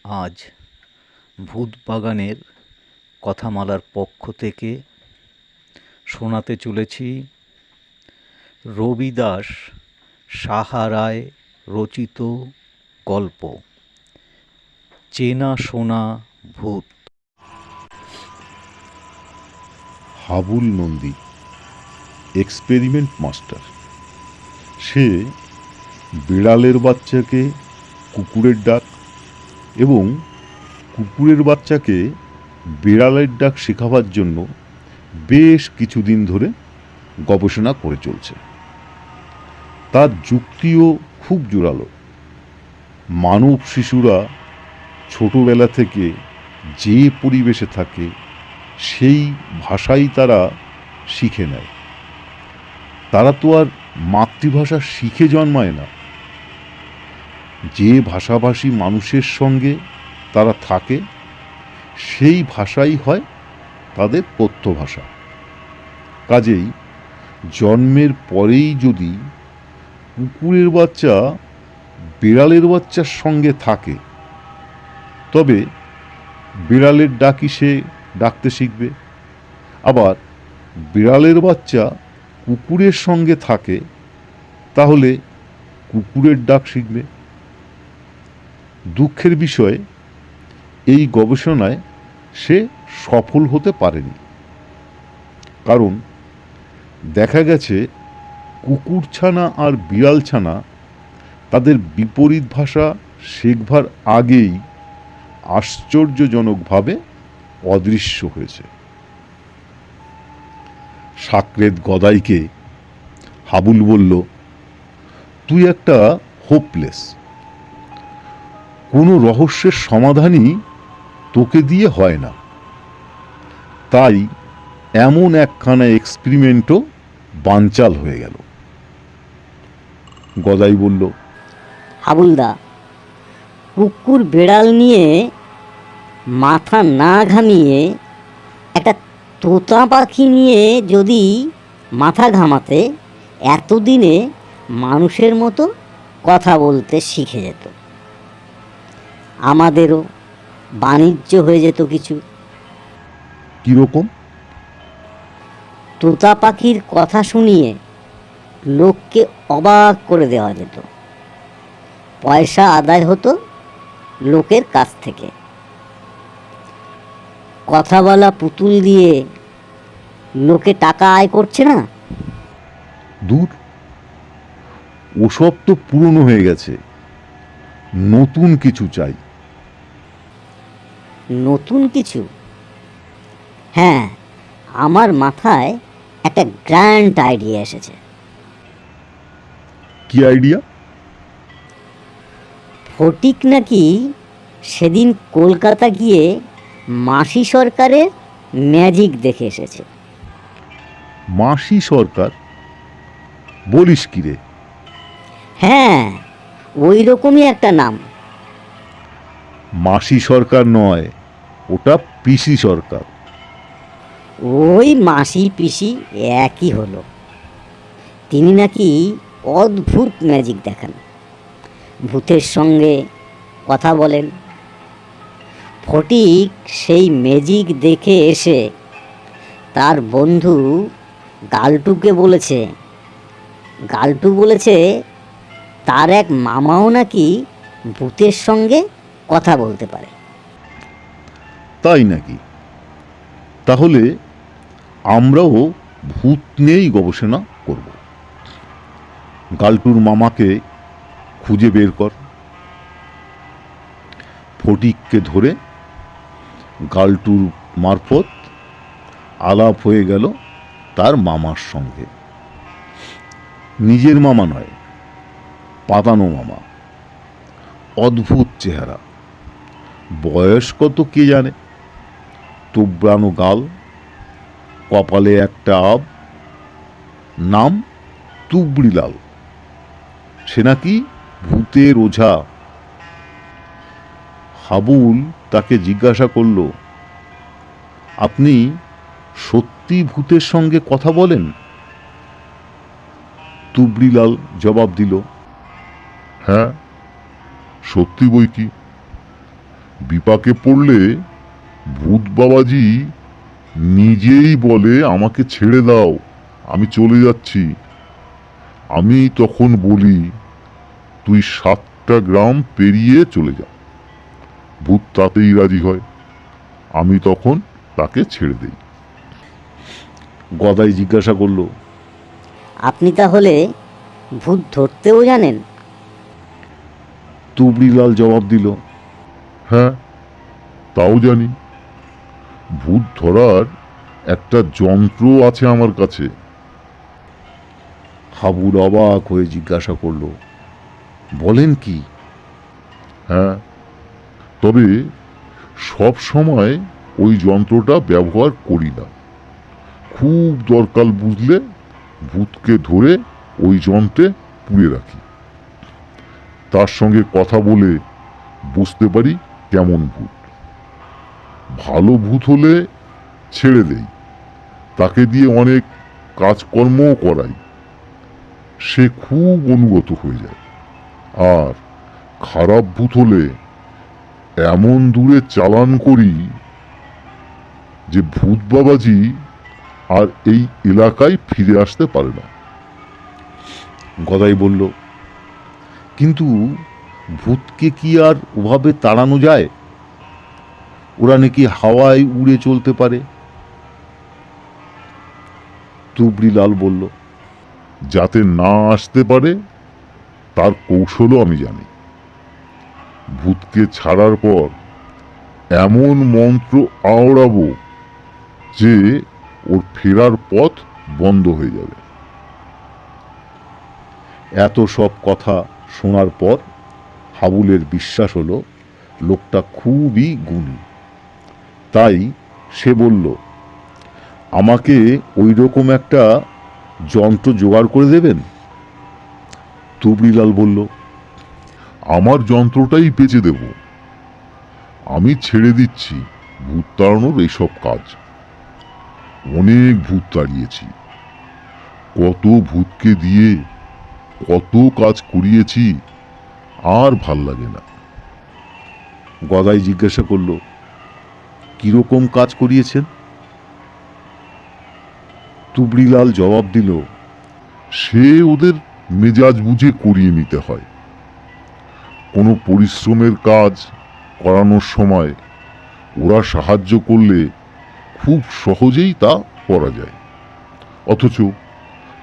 আজ ভূতবাগানের কথামালার পক্ষ থেকে শোনাতে চলেছি রবিদাস সাহা রায় রচিত গল্প চেনা শোনা ভূত। Habul Nandi experiment master. সে বিড়ালের বাচ্চাকে কুকুরের ডাক এবং কুকুরের বাচ্চাকে বিড়ালের ডাক শেখাবার জন্য বেশ কিছুদিন ধরে গবেষণা করে চলছে। তার যুক্তিও খুব জোরালো। মানব শিশুরা ছোটবেলা থেকে যে পরিবেশে থাকে সেই ভাষাই তারা শিখে নেয়। তারা তো আর মাতৃভাষা শিখে জন্মায় না। যে ভাষাভাষী মানুষের সঙ্গে তারা থাকে সেই ভাষাই হয় তাদের কথ্য ভাষা। কাজেই জন্মের পরেই যদি কুকুরের বাচ্চা বিড়ালের বাচ্চার সঙ্গে থাকে তবে বিড়ালের ডাকই সে ডাকতে শিখবে। আবার বিড়ালের বাচ্চা কুকুরের সঙ্গে থাকে তাহলে কুকুরের ডাক শিখবে। দুঃখের বিষয়, এই গবেষণায় সে সফল হতে পারেনি। কারণ দেখা গেছে কুকুরছানা আর বিড়ালছানা তাদের বিপরীত ভাষা শেখবার আগেই আশ্চর্যজনকভাবে অদৃশ্য হয়েছে। সাকরেদ গদাইকে হাবুল বলল, তুই একটা হোপলেস। কোনো রহস্যের সমাধানই তোকে দিয়ে হয় না। তাই এমন একখানা এক্সপেরিমেন্টও বানচাল হয়ে গেল। গদাই বলল, হাবুলদা, কুকুর বিড়াল নিয়ে মাথা না ঘামিয়ে একটা তোতা পাখি নিয়ে যদি মাথা ঘামাতে এতদিনে মানুষের মতো কথা বলতে শিখে যেত, আমাদেরও বাণিজ্য হয়ে যেত কিছু। কিরকম? তোতা পাখির কথা শুনিয়ে লোককে অবাক করে দেওয়া যেত, পয়সা আদায় হতো লোকের কাছ থেকে। কথা বলা পুতুল দিয়ে লোকে টাকা আয় করছে না? দূর, ওসব তো পুরনো হয়ে গেছে। নতুন কিছু চাই। নতুন কিছু? হ্যাঁ, আমার মাথায় একটা গ্র্যান্ড আইডিয়া এসেছে। কি আইডিয়া? ফটিক নাকি সেদিন কলকাতা গিয়ে মাসি সরকারের ম্যাজিক দেখে এসেছে। মাসি সরকার? বলিস কি রে? হ্যাঁ, ওই রকমই একটা নাম। মাসি সরকার নয়, ওটা পিসি সরকার। ওই মাসি পিসি একই হলো। তিনি নাকি অদ্ভুত ম্যাজিক দেখান, ভূতের সঙ্গে কথা বলেন। ফটিক সেই ম্যাজিক দেখে এসে তার বন্ধু গালটুকে বলেছে। গালটু বলেছে তার এক মামাও নাকি ভূতের সঙ্গে কথা বলতে পারে। তাই নাকি? তাহলে আমরাও ভূত নিয়েই গবেষণা করব। গালটুর মামাকে খুঁজে বের কর। ফটিককে ধরে গালটুর মারফত আলাপ হয়ে গেল তার মামার সঙ্গে। নিজের মামা নয়, পাতানো মামা। অদ্ভুত চেহারা, বয়স কত কে জানে। তোবড়ানো গাল, কপালে একটা আব, নাম তুবড়িলাল। সে নাকি ভূতের ওঝা। হাবুল তাকে জিজ্ঞাসা করল, আপনি সত্যি ভূতের সঙ্গে কথা বলেন? তুবড়িলাল জবাব দিল, হ্যাঁ, সত্যি বই কি। বিপাকে পড়লে ভূত বাবাজি নিজেই বলে আমাকে ছেড়ে দাও, আমি চলে যাচ্ছি। আমি তখন বলি তুই 7টা গ্রাম পেরিয়ে চলে যা। ভূত তাতেই রাজি হয়। আমি তখন তাকে ছেড়ে দেই। গদাই জিজ্ঞাসা করল, আপনি তাহলে ভূত ধরতেও জানেন? তুবড়িলাল জবাব দিল, হ্যাঁ, তাও জানি। ভূত ধরার একটা যন্ত্র আছে আমার কাছে। হাবুল অবাক হয়ে জিজ্ঞাসা করল, বলেন কি? হ্যাঁ, তবে সব সময় ওই যন্ত্রটা ব্যবহার করি না। খুব দরকার বুঝলে ভূতকে ধরে ওই যন্ত্রে পুড়ে রাখি। তার সঙ্গে কথা বলে বুঝতে পারি কেমন ভূত। ভালো ভূত হলে ছেড়ে দেই, তাকে দিয়ে অনেক কাজকর্মও করাই, সে খুব অনুগত হয়ে যায়। আর খারাপ ভূত হলে এমন দূরে চালান করি যে ভূত বাবাজি আর এই এলাকায় ফিরে আসতে পারে না। গদাই বলল, কিন্তু ভূতকে কি আর ওভাবে তাড়ানো যায়? ওরা নাকি হাওয়ায় উড়ে চলতে পারে। তুবড়িলাল বলল, যাতে না আসতে পারে তার কৌশলও আমি জানি। ভূতকে ছাড়ার পর এমন মন্ত্র আওড়াবো যে ওর ফেরার পথ বন্ধ হয়ে যাবে। এত সব কথা শোনার পর হাবুলের বিশ্বাস হলো লোকটা খুবই গুণী। তাই সে বলল, আমাকে ওই রকম একটা যন্ত্র জোগাড় করে দেবেন? তুবড়িলাল বলল, আমার যন্ত্রটাই বেচে দেব। আমি ছেড়ে দিচ্ছি ভূত তাড়ানোর এইসব কাজ। অনেক ভূত তাড়িয়েছি, কত ভূতকে দিয়ে কত কাজ করিয়েছি, আর ভাল লাগে না। গদাই জিজ্ঞাসা করল, কিরকম কাজ করিয়েছেন? তুবড়িলাল জবাব দিল, সে ওদের মেজাজ বুঝে করিয়ে নিতে হয়। কোনো পরিশ্রমের কাজ করানোর সময় ওরা সাহায্য করলে খুব সহজেই তা করা যায়, অথচ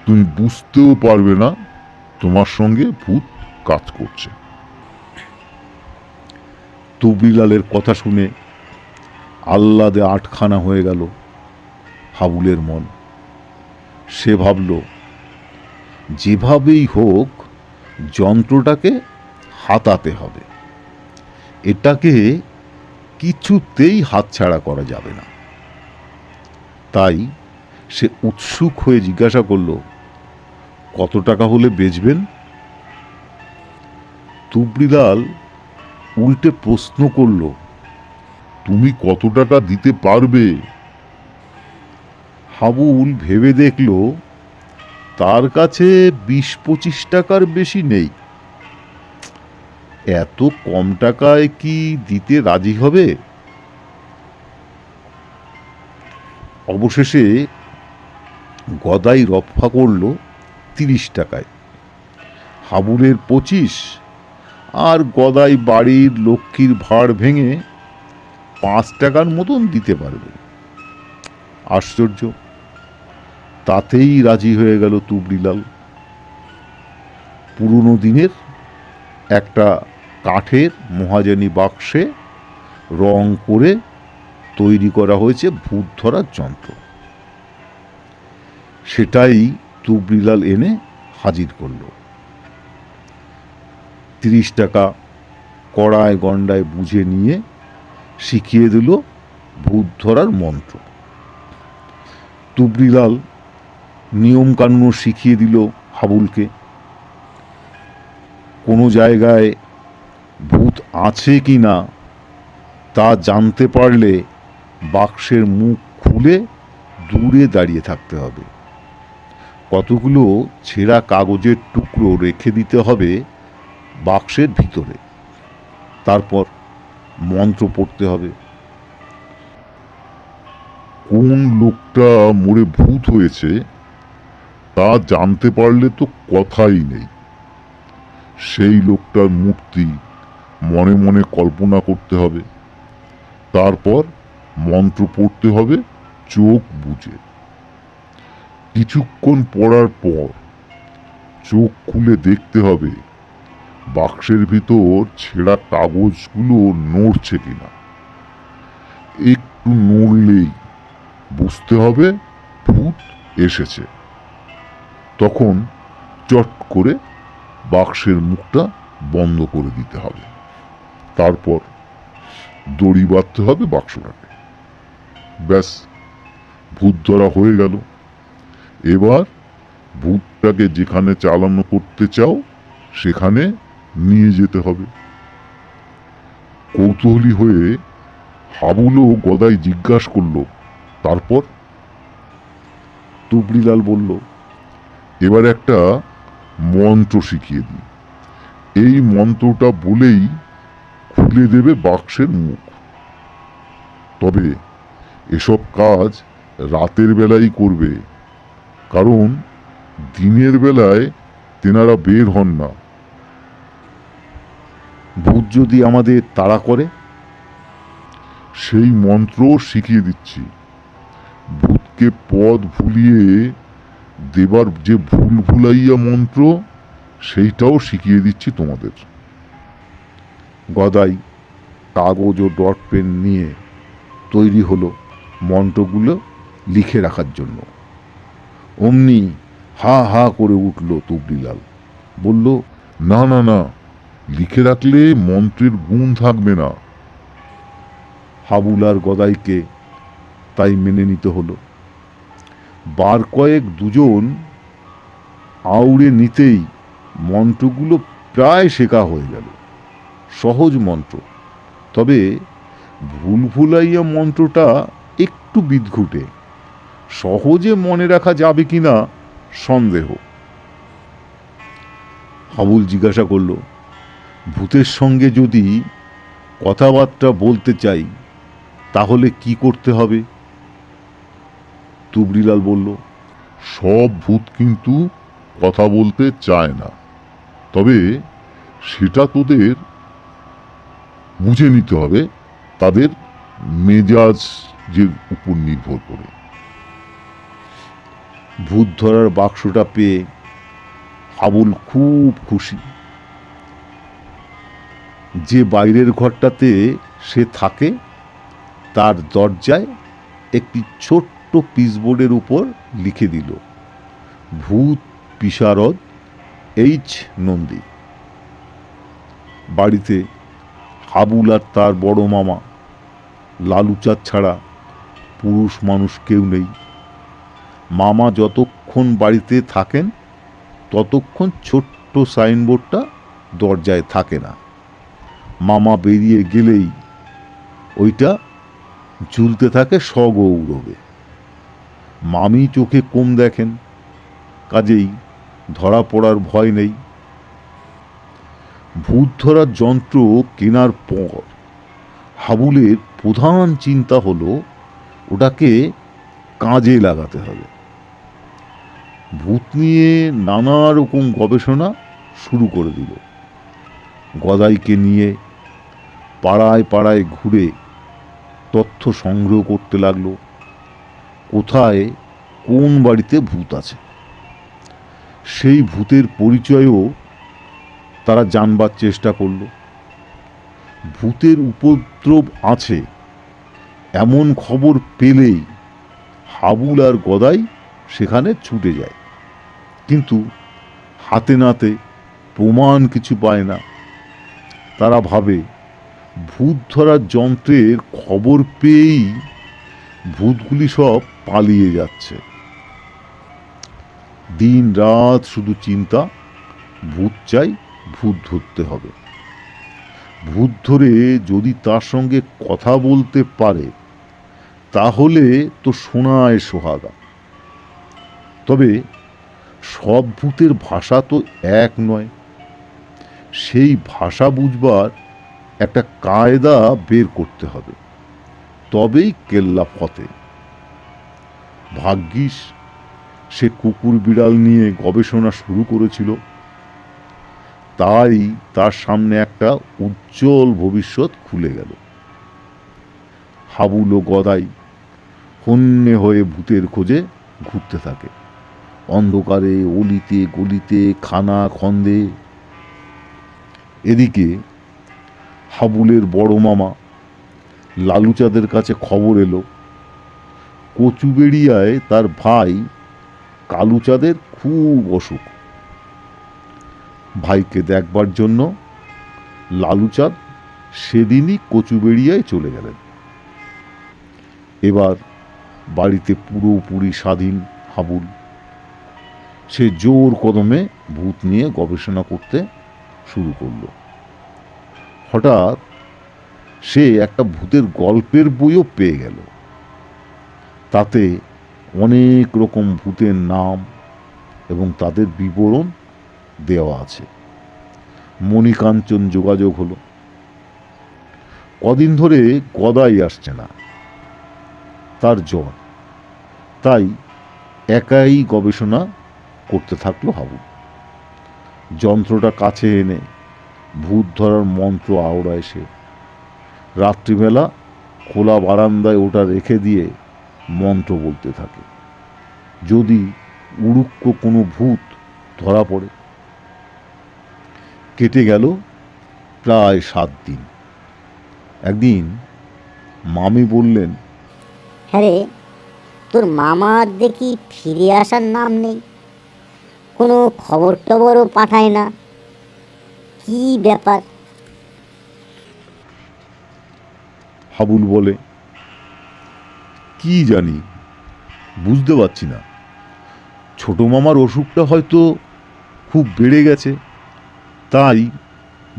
তুমি বুঝতেও পারবে না তোমার সঙ্গে ভূত কাজ করছে। তুবড়িলালের কথা শুনে আহ্লাদে আটখানা হয়ে গেল হাবুলের মন। সে ভাবল, যেভাবেই হোক যন্ত্রটাকে হাতাতে হবে, এটাকে কিছুতেই হাতছাড়া করা যাবে না। তাই সে উৎসুক হয়ে জিজ্ঞাসা করল, কত টাকা হলে বেচবেন? তুবড়িলাল উল্টে প্রশ্ন করল, তুমি কত টাকা দিতে পারবে? হাবুল ভেবে দেখল তার কাছে 20-25 টাকার বেশি নেই। এত কম টাকায় কি দিতে রাজি হবে? অবশেষে গদাই রফা করল 30 টাকায়। হাবুলের 25 আর গদাই বাড়ির লক্ষ্মীর ভাড় ভেঙে 5 টাকার মতন দিতে পারবে। আশ্চর্য, তাতেই রাজি হয়ে গেল তুবড়িলাল। পুরনো দিনের একটা কাঠের মহাজনী বাক্সে রং করে তৈরি করা হয়েছে ভূত ধরার যন্ত্র। সেটাই তুবড়িলাল এনে হাজির করল। 30 টাকা কড়ায় গন্ডায় বুঝে নিয়ে শিখিয়ে দিল ভূত ধরার মন্ত্র। তুবড়িলাল নিয়ম কানুনও শিখিয়ে দিল হাবুলকে। কোনো জায়গায় ভূত আছে কি না তা জানতে পারলে বাক্সের মুখ খুলে দূরে দাঁড়িয়ে থাকতে হবে। কতগুলো ছেঁড়া কাগজের টুকরো রেখে দিতে হবে বাক্সের ভিতরে। তারপর মন্ত্র পড়তে হবে। কোন লোকটা মরে ভূত হয়েছে তা জানতে পারলে তো কথাই নেই। সেই লোকটার মূর্তি মনে মনে কল্পনা করতে হবে, তারপর মন্ত্র পড়তে হবে চোখ বুজে। কিছুক্ষণ পড়ার পর চোখ খুলে দেখতে হবে বাক্সের ভিতর ছেঁড়া কাগজগুলো নড়ছে কিনা। একটু নড়লেই বুঝতে হবে ভূত এসেছে। তখন চট করে বাক্সের মুখটা বন্ধ করে দিতে হবে, তারপর দড়ি বাঁধতে হবে বাক্সটাকে। ব্যাস, ভূত ধরা হয়ে গেল। এবার ভূতটাকে যেখানে চালানো করতে চাও সেখানে নিয়ে যেতে হবে। কৌতূহলী হয়ে হাবুলও গদাই জিজ্ঞাসা করলো, তারপর? তুবড়িলাল বলল, এবার একটা মন্ত্র শিখিয়ে দিই। এই মন্ত্রটা বলেই খুলে দেবে বাক্সের মুখ। তবে এসব কাজ রাতের বেলায় করবে, কারণ দিনের বেলায় তেনারা বের হন না। ভূত যদি আমাদের তাড়া করে? সেই মন্ত্র শিখিয়ে দিচ্ছি। ভূতকে পথ ভুলিয়ে দেবার যে ভুল ভুলাইয়া মন্ত্র, সেইটাও শিখিয়ে দিচ্ছি তোমাদের। গদাই কাগজ ও ডট পেন নিয়ে তৈরি হলো মন্ত্রগুলো লিখে রাখার জন্য। অমনি হা হা করে উঠল তুবড়িলাল। বলল, না না না, লিখে রাখলে মন্ত্রের গুণ থাকবে না। হাবুল আর গদাইকে তাই মেনে নিতে হলো। বার কয়েক দুজন আউড়ে নিতেই মন্ত্রগুলো প্রায় শেখা হয়ে গেল। সহজ মন্ত্র, তবে ভুলভুলাইয়া মন্ত্রটা একটু বিদঘুটে। সহজে মনে রাখা যাবে কিনা সন্দেহ। হাবুল জিজ্ঞাসা করল, ভূতের সঙ্গে যদি কথাবার্তা বলতে চাই তাহলে কি করতে হবে? তুবড়িলাল বলল, সব ভূত কিন্তু কথা বলতে চায় না, তবে সেটা তোদের বুঝে নিতে হবে তাদের মেজাজের উপর নির্ভর করে। ভূত ধরার বাক্সটা পেয়ে হাবুল খুব খুশি। যে বাইরের ঘরটাতে সে থাকে তার দরজায় একটি ছোট্ট পিচবোর্ডের উপর লিখে দিল, ভূত পিশারদ এইচ নন্দী। বাড়িতে হাবুল আর তার বড় মামা লালুচাঁদ ছাড়া পুরুষ মানুষ কেউ নেই। মামা যতক্ষণ বাড়িতে থাকেন ততক্ষণ ছোট্ট সাইনবোর্ডটা দরজায় থাকে না। মামা বেরিয়ে গেলেই ওইটা ঝুলতে থাকে সগৌরবে। মামি চোখে কম দেখেন, কাজেই ধরা পড়ার ভয় নেই। ভূত ধরার যন্ত্র কেনার পর হাবুলের প্রধান চিন্তা হলো ওটাকে কাজে লাগাতে হবে। ভূত নিয়ে নানা রকম গবেষণা শুরু করে দিল। গদাইকে নিয়ে পাড়ায় পাড়ায় ঘুরে তথ্য সংগ্রহ করতে লাগলো, কোথায় কোন বাড়িতে ভূত আছে। সেই ভূতের পরিচয়ও তারা জানবার চেষ্টা করল। ভূতের উপদ্রব আছে এমন খবর পেলেই হাবুল আর গদাই সেখানে ছুটে যায়, কিন্তু হাতে নাতে প্রমাণ কিছু পায় না। তারা ভাবে ভূত ধরার যন্ত্রের খবর পেয়েই ভূতগুলি সব পালিয়ে যাচ্ছে। দিন রাত শুধু চিন্তা, ভূত চাই, ভূত ধরতে হবে। ভূত ধরে যদি তার সঙ্গে কথা বলতে পারে তাহলে তো সোনায় সোহাগা। তবে সব ভূতের ভাষা তো এক নয়। সেই ভাষা বুঝবার একটা কায়দা বের করতে হবে, তবেই কেল্লা ফতে। ভাগ্যিস সে কুকুর বিড়াল নিয়ে গবেষণা শুরু করেছিল, তাই তার সামনে একটা উজ্জ্বল ভবিষ্যৎ খুলে গেল। হাবুল ও গদাই হন্যে হয়ে ভূতের খোঁজে ঘুরতে থাকে, অন্ধকারে, অলিতে গলিতে, খানা খন্দে। এদিকে হাবুলের বড় মামা লালুচাঁদের কাছে খবর এলো কচুবেড়িয়ায় তার ভাই কালুচাঁদের খুব অসুখ। ভাইকে দেখবার জন্য লালুচাঁদ সেদিনই কচুবেড়িয়ায় চলে গেলেন। এবার বাড়িতে পুরোপুরি স্বাধীন হাবুল। সে জোর কদমে ভূত নিয়ে গবেষণা করতে শুরু করলো। হঠাৎ সে একটা ভূতের গল্পের বইও পেয়ে গেল। তাতে অনেক রকম ভূতের নাম এবং তাদের বিবরণ দেওয়া আছে। মণিকাঞ্চন যোগাযোগ হলো। কদিন ধরে গদাই আসছে না, তার জ্বর। তাই একাই গবেষণা করতে থাকলো হাবুল। যন্ত্রটা কাছে এনে ভূত ধরার মন্ত্র আওড়ায় সে। রাত্রিবেলা খোলা বারান্দায় ওটা রেখে দিয়ে মন্ত্র বলতে থাকে, যদি উড়ুক্ক কোনো ভূত ধরা পড়ে। কেটে গেল প্রায় 7 দিন। একদিন মামি বললেন, হ্যাঁ রে, তোর মামার দেখি ফিরে আসার নাম নেই, কোনো খবর টবরও পাঠায় না, কি ব্যাপার? হাবুল বলে, কি জানি, বুঝতে পারছি না। ছোট মামার অসুখটা হয়তো খুব বেড়ে গেছে, তাই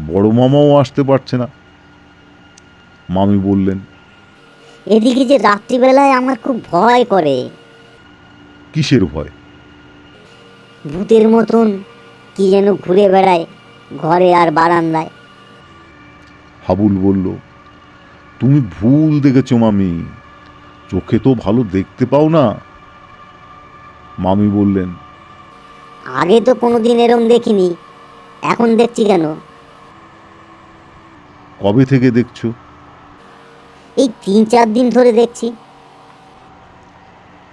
বড় মামাও আসতে পারছে না। মামি বললেন, এদিকে যে রাত্রিবেলায় আমার খুব ভয় করে। কিসের ভয়? ভূতের মতন কি যেন ঘুরে বেড়ায় ঘরে আর বারান্দায়। হাবুল বলল, তুমি ভুল দেখেছ মামি, চোখে তো ভালো দেখতে পাও না। মামি বললেন, আগে তো কোনোদিন এরম দেখিনি, এখন দেখছি কেন? কবে থেকে দেখছো? এই 3-4 দিন ধরে দেখছি।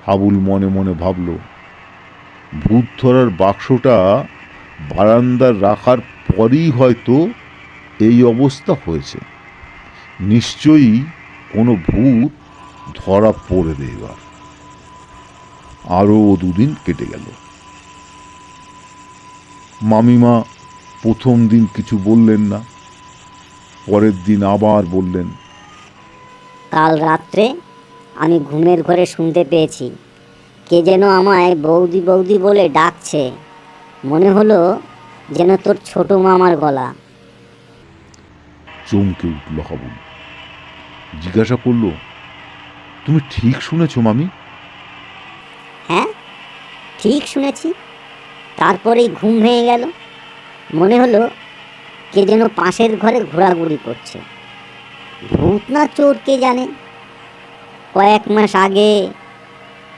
হাবুল মনে মনে ভাবল, ভূত ধরার বাক্সটা বারান্দার রাখার পরই হয়তো এই অবস্থা হয়েছে। নিশ্চয়ই কোনো ভূত ধরা পড়ে এবার। আরও 2 দিন কেটে গেল। মামিমা প্রথম দিন কিছু বললেন না, পরের দিন আবার বললেন, কাল রাত্রে আমি ঘুমের ঘরে শুনতে পেয়েছি কে যেন আমায় বৌদি বৌদি বলে ডাকছে। মনে হলো যেন তোর ছোট মামার গলা। চমকে উঠল হাবুল। জিজ্ঞাসা করল, তুমি ঠিক শুনেছ মামি? হ্যাঁ, ঠিক শুনেছি। তারপরেই ঘুম ভেঙে গেল। মনে হলো কে যেন পাশের ঘরে ঘোরাঘুরি করছে। ভূত না চোর কে জানে। কয়েক মাস আগে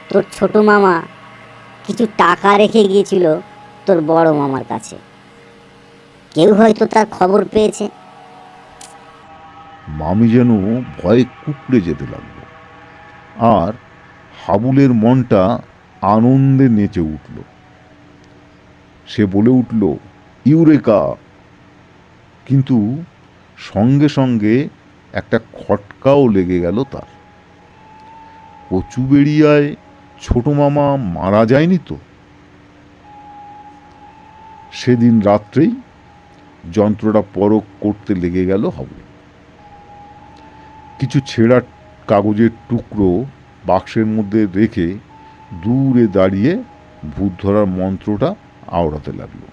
তোর ছোট মামা কিছু টাকা রেখে গিয়েছিল তোর বড় মামার কাছে। কেউ হয়তো তার খবর পেয়েছে। মামি যেন ভয়ে কুকড়ে যেতে লাগলো, আর হাবুলের মনটা আনন্দে নেচে উঠল। সে বলে উঠল, ইউরেকা! কিন্তু সঙ্গে সঙ্গে একটা খটকাও লেগে গেল তার। কচুবেড়িয়ায় ছোট মামা মারা যায়নি তো? সেদিন রাত্রেই যন্ত্রটা পরখ করতে লেগে গেল হাবুল। কিছু ছেঁড়া কাগজের টুকরো বাক্সের মধ্যে রেখে দূরে দাঁড়িয়ে ভূত ধরার মন্ত্রটা আওড়াতে লাগলো।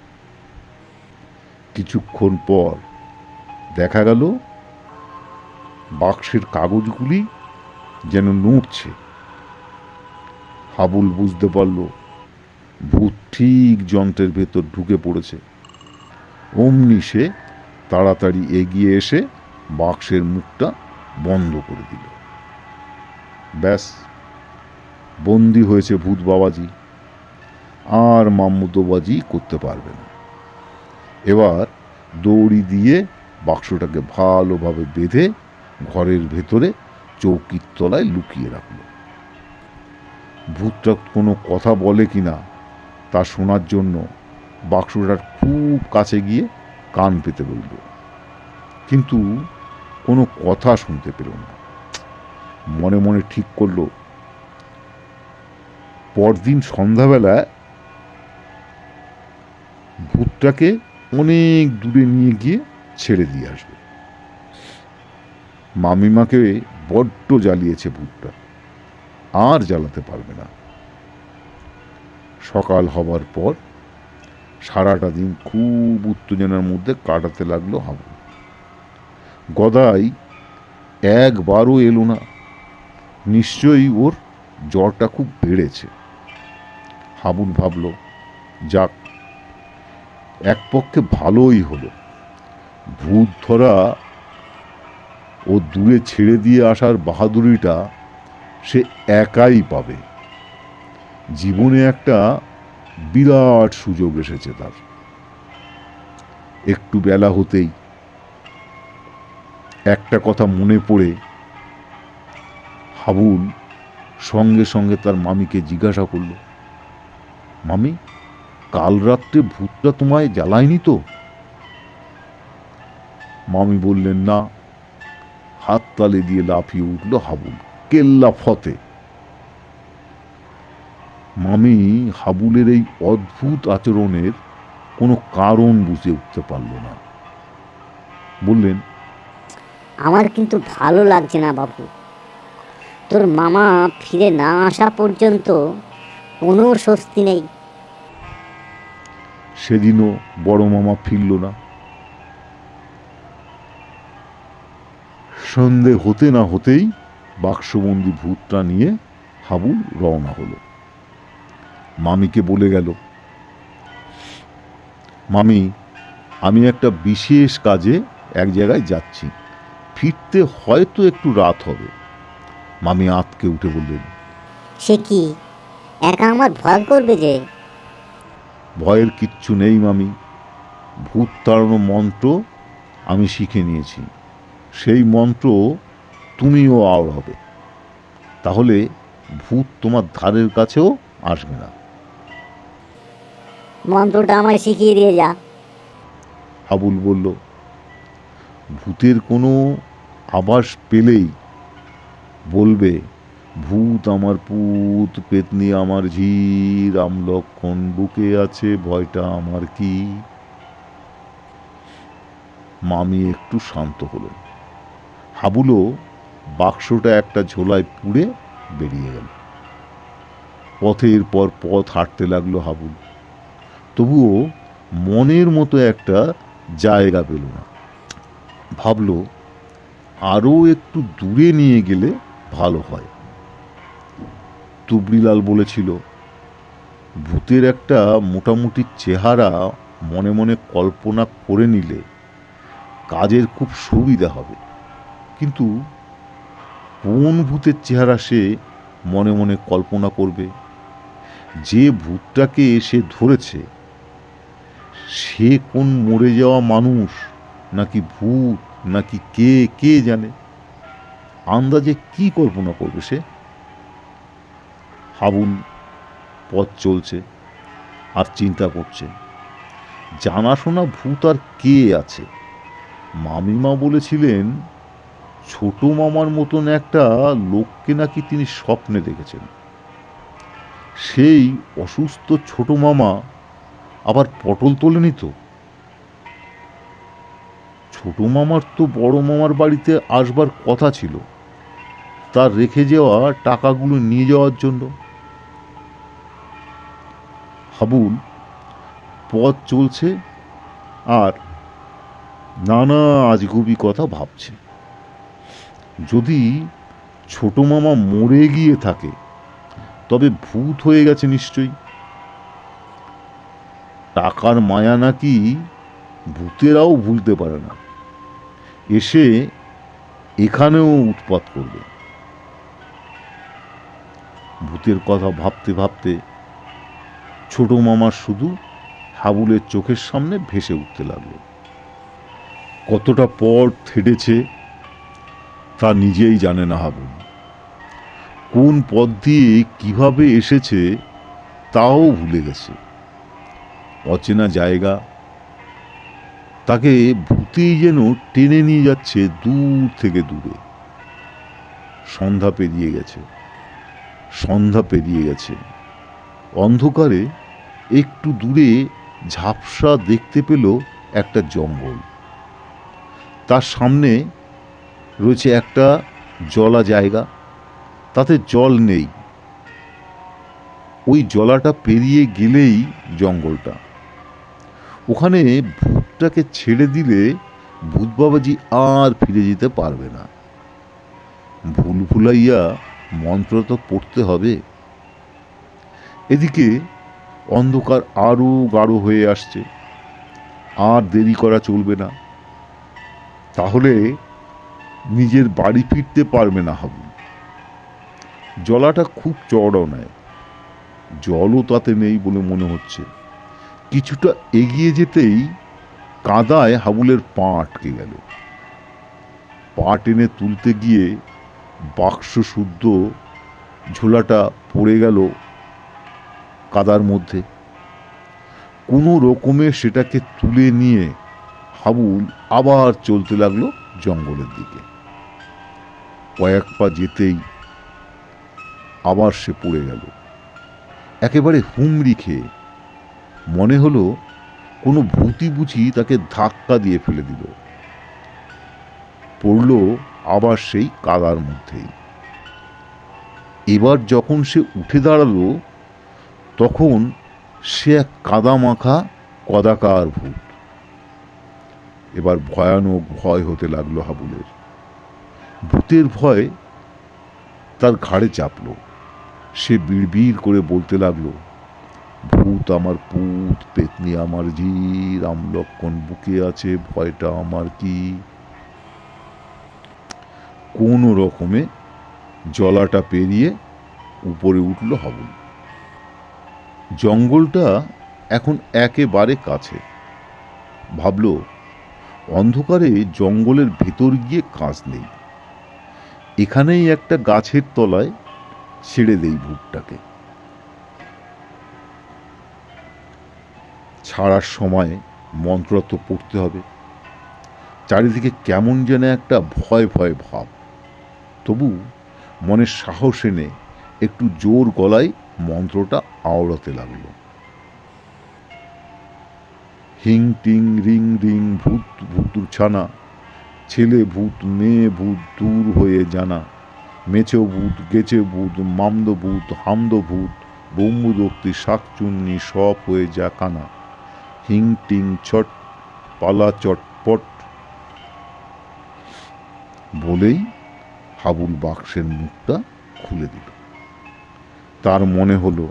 কিছুক্ষণ পর দেখা গেল বাক্সের কাগজগুলি যেন নড়ছে। হাবুল বুঝতে পারল ভূত ঠিক যন্ত্রের ভেতর ঢুকে পড়েছে। অমনি সে তাড়াতাড়ি এগিয়ে এসে বাক্সের মুখটা বন্ধ করে দিল। ব্যাস, বন্দি হয়েছে ভূত বাবাজি, আর মামুদোবাজি করতে পারবে না। এবার দড়ি দিয়ে বাক্সটাকে ভালোভাবে বেঁধে ঘরের ভেতরে চৌকির তলায় লুকিয়ে রাখল। ভূতটা কোনো কথা বলে কিনা তা শোনার জন্য বাক্সটার খুব কাছে গিয়ে কান পেতে রইল, কিন্তু কোনো কথা শুনতে পেল না। মনে মনে ঠিক করল পরদিন সন্ধ্যাবেলায় ভূতটাকে অনেক দূরে নিয়ে গিয়ে ছেড়ে দিয়ে আসবে। মামিমাকে বড্ড জ্বালিয়েছে ভূতটা, আর জ্বালাতে পারবে না। সকাল হবার পর সারাটা দিন খুব উত্তেজনার মধ্যে কাটাতে লাগলো হাবুল। গদাই একবারও এলো না, নিশ্চয়ই ওর জ্বরটা খুব বেড়েছে। হাবুল ভাবল, যাক, এক পক্ষে ভালোই হলো, ভূত ধরা ও দূরে ছেড়ে দিয়ে আসার বাহাদুরিটা সে একাই পাবে। জীবনে একটা বিরাট সুযোগ এসেছে তার। একটু বেলা হতেই একটা কথা মনে পড়ে হাবুল সঙ্গে সঙ্গে তার মামিকে জিজ্ঞাসা করল, মামি, কাল রাত্রে ভূতটা তোমায় জ্বালায়নি তো? মামি বললেন, না। হাত তালে দিয়ে লাফিয়ে উঠল হাবুল, কেল্লা ফতে। মামি হাবুলের এই অদ্ভুত আচরণের কোনো কারণ বুঝে উঠতে পারল না। বললেন, আমার কিন্তু ভালো লাগছে না বাবু। তোর মামা ফিরে না আসা পর্যন্ত কোনো স্বস্তি নেই। সেদিনও বড় মামা ফিরল না। সন্ধে হতে না হতেই বাক্সবন্দি ভূতটা নিয়ে হাবুল রওনা হলো। মামিকে বলে গেল, মামি, আমি একটা বিশেষ কাজে এক জায়গায় যাচ্ছি, ফিরতে হয়তো একটু রাত হবে। মামি আঁতকে উঠে বললেন, সে কি, একা আমার ভয় করবে যে? ভয়ের কিচ্ছু নেই মামি, ভূত তাড়ানো মন্ত্র আমি শিখে নিয়েছি। সেই মন্ত্র তুমিও আওড়াবে, তাহলে ভূত তোমার ধারের কাছেও আসবে না। মন্ত্রটা আমায় শিখিয়ে দিয়ে যা। হাবুল বলল, ভূতের কোনো আভাস পেলেই বলবে, ভূত আমার পুত, পেতনি আমার ঝি, রাম লক্ষণ বুকে আছে, ভয়টা আমার কি। মামি একটু শান্ত হলেন। হাবুলও বাক্সটা একটা ঝোলায় পুড়ে বেরিয়ে গেল। পথের পর পথ হাঁটতে লাগলো হাবুল, তবুও মনের মতো একটা জায়গা পেল না। ভাবল, আরও একটু দূরে নিয়ে গেলে ভালো হয়। তুবড়িলাল বলেছিল, ভূতের একটা মোটামুটি চেহারা মনে মনে কল্পনা করে নিলে কাজের খুব সুবিধা হবে। কিন্তু কোন ভূতের চেহারা সে মনে মনে কল্পনা করবে? যে ভূতটাকে সে ধরেছে সে কোন মরে যাওয়া মানুষ, নাকি ভূত, নাকি কে জানে? আন্দাজে কি কল্পনা করবে সে? হাবুল পথ চলছে আর চিন্তা করছে, জানাশোনা ভূত আর কে আছে? মামিমা বলেছিলেন ছোট মামার মতন একটা লোককে নাকি তিনি স্বপ্নে দেখেছেন। সেই অসুস্থ ছোট মামা আবার পটল তোলেনি তো? ছোট মামার তো বড় মামার বাড়িতে আসবার কথা ছিল, তার রেখে যাওয়া টাকাগুলো নিয়ে যাওয়ার জন্য। হাবুল পথ চলছে আর নানা আজগুবি কথা ভাবছে। যদি ছোট মামা মরে গিয়ে থাকে তবে ভূত হয়ে গেছে নিশ্চয়ই। টাকার মায়া নাকি ভূতেরাও ভুলতে পারে না। এসে এখানেও উৎপাত করবে। ভূতের কথা ভাবতে ভাবতে ছোট মামার শুধু হাবুলের চোখের সামনে ভেসে উঠতে লাগলো। কতটা পথ হেঁটেছে তা নিজেই জানে না হাবুল। কোন পথ দিয়ে কিভাবে এসেছে তাও ভুলে গেছে। অচেনা জায়গা, তাকে ভূতেই যেন টেনে নিয়ে যাচ্ছে দূর থেকে দূরে। সন্ধ্যা পেরিয়ে গেছে। অন্ধকারে একটু দূরে ঝাপসা দেখতে পেল একটা জঙ্গল। তার সামনে রয়েছে একটা জলা জায়গা, তাতে জল নেই। ওই জলাটা পেরিয়ে গেলেই জঙ্গলটা। ওখানে ভূতটাকে ছেড়ে দিলে ভূত বাবাজি আর ফিরে যেতে পারবে না। ভুল ভুলাইয়া মন্ত্র তো পড়তে হবে। এদিকে অন্ধকার আরো গাঢ় হয়ে আসছে। আর দেরি করা চলবে না, তাহলে নিজের বাড়ি ফিরতে পারবে না হাবু। জলাটা খুব চওড়াও নয়, জলও তাতে নেই বলে মনে হচ্ছে। কিছুটা এগিয়ে যেতেই কাদায় হাবুলের পা আটকে গেল। পা টেনে তুলতে গিয়ে বাক্স শুদ্ধ ঝোলাটা পড়ে গেল কাদার মধ্যে। কোনো রকমে সেটাকে তুলে নিয়ে হাবুল আবার চলতে লাগলো জঙ্গলের দিকে। কয়েক পা যেতেই আবার সে পড়ে গেল, একেবারে হুমড়ি খেয়ে। মনে হলো কোনো ভূতি বুঝি তাকে ধাক্কা দিয়ে ফেলে দিল। পড়ল আবার সেই কাদার মধ্যেই। এবার যখন সে উঠে দাঁড়ালো তখন সে এক কাদা মাখা কদাকার ভূত। এবার ভয়ানক ভয় হতে লাগলো হাবুলের। ভূতের ভয় তার ঘাড়ে চাপল। সে বিড়বিড় করে বলতে লাগলো, ভূত আমার পুত, পেতনি আমার জি, রাম লক্ষ্মণ বুকে আছে, ভয়টা আমার কি। কোনো রকমে জলাটা পেরিয়ে উপরে উঠল হাবুল। জঙ্গলটা এখন একেবারে কাছে। ভাবল, অন্ধকারে জঙ্গলের ভেতর গিয়ে কাজ নেই, এখানেই একটা গাছের তলায় ছেড়ে দেই ভূতটাকে। ছাড়ার সময় মন্ত্র তো পড়তে হবে। চারিদিকে কেমন যেন একটা ভয় ভয় ভাব। তবু মনের সাহস এনে একটু জোর গলায় মন্ত্রটা আওড়াতে লাগলো। হিং টিং রিং রিং ভূত ভূতুর ছানা, ছেলে ভূত মেয়ে ভূত দূর হয়ে জানা, মেছো ভূত গেছে ভূত মামদ ভূত হামদ ভূত, বম্বুদক্তি শাকচুন্নি সব হয়ে যা কানা, হিং টিং ছট পালা চটপট। বলেই হাবুল বাক্সের মুখটা খুলে দিল। তার মনে হলো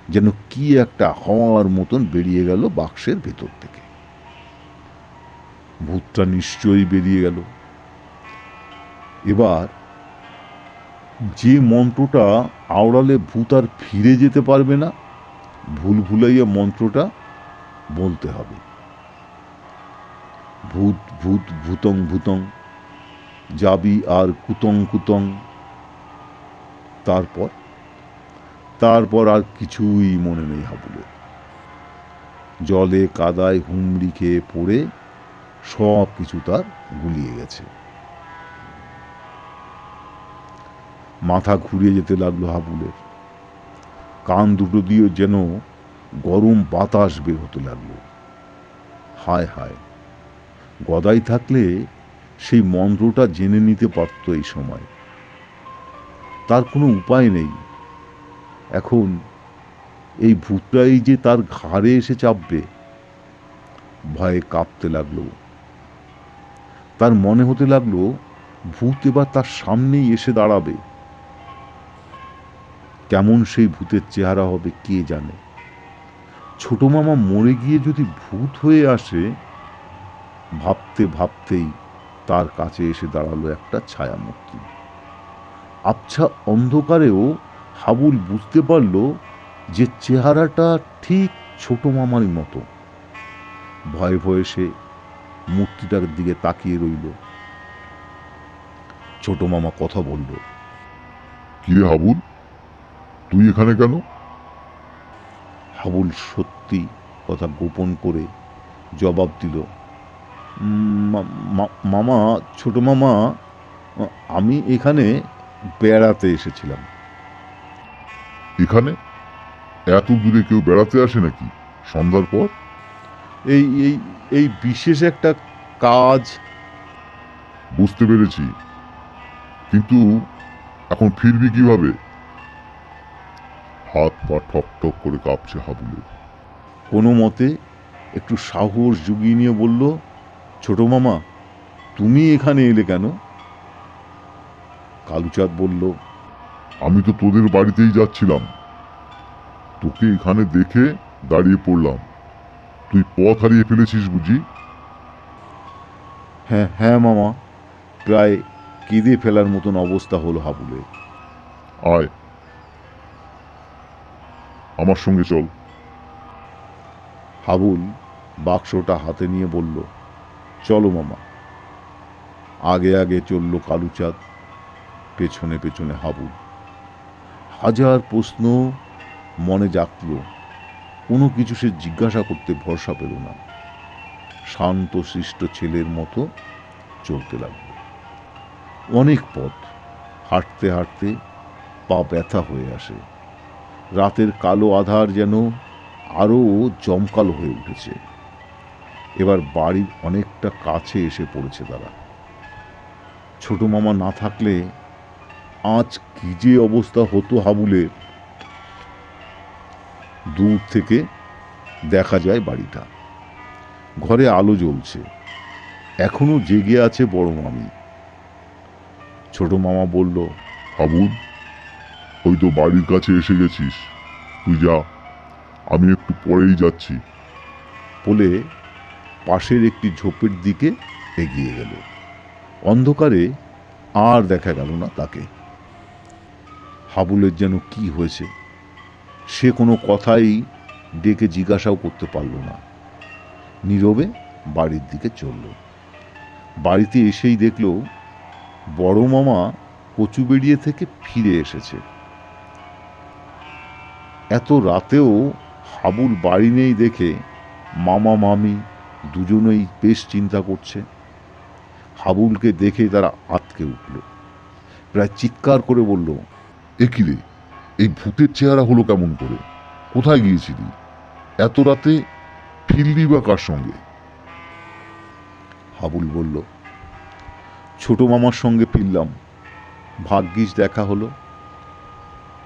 যেন কি একটা হওয়ার মতন বেরিয়ে গেল বাক্সের ভেতর থেকে। ভূতটা নিশ্চয়ই বেরিয়ে গেল। এবার যে মন্ত্রটা আওড়ালে ভূত আর ফিরে যেতে পারবে না, ভুল ভুলাইয়া মন্ত্রটা বলতে হবে। ভূত ভূত ভূতং ভূতং, যাবি আর কুতং কুতং। তারপর আর কিছুই মনে নেই হাবুলের। জলে কাদায় হুমড়ি খেয়ে পড়ে সব কিছু তার গুলিয়ে গেছে। মাথা ঘুরিয়ে যেতে লাগলো হাবুলের। কান দুটো দিয়ে যেন গরম বাতাস বের হতে লাগলো। হায় হায়, গদাই থাকলে সেই মন্ত্রটা জেনে নিতে পারত এই সময়। তার কোনো উপায় নেই। এখন এই ভূতটাই যে তার ঘাড়ে এসে চাপবে। ভয়ে কাঁপতে লাগলো। তার মনে হতে লাগলো ভূত এবার তার সামনেই এসে দাঁড়াবে। কেমন সেই ভূতের চেহারা হবে কে জানে। ছোট মামা মরে গিয়ে যদি ভূত হয়ে আসে, ভাবতে ভাবতেই তার কাছে এসে দাঁড়ালো একটা ছায়ামূর্তি। আবছা অন্ধকারেও হাবুল বুঝতে পারল যে চেহারাটা ঠিক ছোট মামারই মতো। ভয়ে ভয়ে সে মূর্তিটার দিকে তাকিয়ে রইল। ছোট মামা কথা বলল। কিরে হাবুল, তুই এখানে কেন? হাবুল সত্যি কথা গোপন করে জবাব দিল, মামা, ছোট মামা, আমি এখানে বেড়াতে এসেছিলাম। এখানে এত দূরে কেউ বেড়াতে আসে নাকি সন্ধ্যার পর? এই এই এই বিশেষ একটা কাজ। বুঝতে পেরেছি, কিন্তু এখন ফিরবি কিভাবে? হাত পা ঠক ঠক করে কাঁপছে হাবুলের। কোনো মতে একটু সাহস জুগিয়ে নিয়ে বলল, ছোট মামা, তুমি এখানে এলে কেন? কালুচাঁদ বলল, আমি তো তোদের বাড়িতেই যাচ্ছিলাম, তোকে এখানে দেখে দাঁড়িয়ে পড়লাম। তুই পথ হারিয়ে ফেলেছিস বুঝি? হ্যাঁ হ্যাঁ মামা, প্রায় কেঁদে ফেলার মতন অবস্থা হলো হাবুলের। আয় আমার সঙ্গে চল। হাবুল বাক্সটা হাতে নিয়ে বলল, চলো মামা। আগে আগে চলল কালুচাঁদ, পেছনে পেছনে হাবুল। হাজার প্রশ্ন মনে জাগল, কোনো কিছু সে জিজ্ঞাসা করতে ভরসা পেল না। শান্ত শিষ্ট ছেলের মতো চলতে লাগলো। অনেক পথ হাঁটতে হাঁটতে পা ব্যথা হয়ে আসে। রাতের কালো আধার যেন আরও জমকালো হয়ে উঠেছে। এবার বাড়ির অনেকটা কাছে এসে পড়েছে তারা। ছোট মামা না থাকলে আজ কি যে অবস্থা হতো হাবুলের। দূর থেকে দেখা যায় বাড়িটা। ঘরে আলো জ্বলছে, এখনো জেগে আছে বড় মামি। ছোট মামা বলল, হাবুল, ওই তো বাড়ির কাছে এসে গেছিস, তুই যা, আমি একটু পরেই যাচ্ছি। বলে পাশের একটি ঝোপের দিকে এগিয়ে গেল। অন্ধকারে আর দেখা গেল না তাকে। হাবুলের যেন কি হয়েছে, সে কোনো কথাই ডেকে জিজ্ঞাসাও করতে পারল না। নীরবে বাড়ির দিকে চলল। বাড়িতে এসেই দেখল বড় মামা কচুবেড়িয়ে থেকে ফিরে এসেছে। এত রাতেও হাবুল বাড়ি নেই দেখে মামা মামি দুজনেই বেশ চিন্তা করছে। হাবুলকে দেখে তারা আঁতকে উঠল, প্রায় চিৎকার করে বলল, এ কি রে, এই ভূতের চেহারা হলো কেমন করে? কোথায় গিয়েছিলি? এত রাতে ফিরলি বা কার সঙ্গে? হাবুল বলল, ছোট মামার সঙ্গে ফিরলাম, ভাগ্যিস দেখা হলো।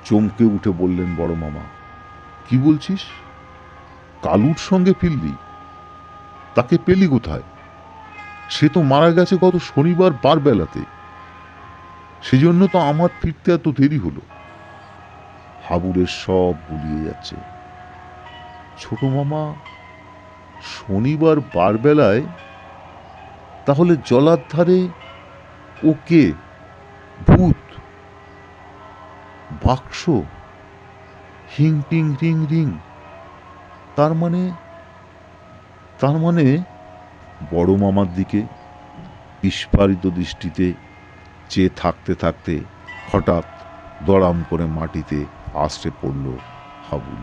চমকে উঠে বললেন বড় মামা, কি বলছিস? কালুর সঙ্গে ফিরলি? তাকে পেলি কোথায়? সে তো মারা গেছে গত শনিবার বার বেলাতে, সেজন্য তো আমার ফিরতে এত দেরি হলো। হাবুলের সব গুলিয়ে যাচ্ছে। ছোট মামা শনিবার বার বেলায়? তাহলে জলার ধারে ও কে? ভূত? বাক্স? হিং টিং রিং রিং? তার মানে বড় মামার দিকে বিস্ফারিত দৃষ্টিতে চেয়ে থাকতে থাকতে হঠাৎ দড়াম করে মাটিতে আছড়ে পড়ল হাবুল।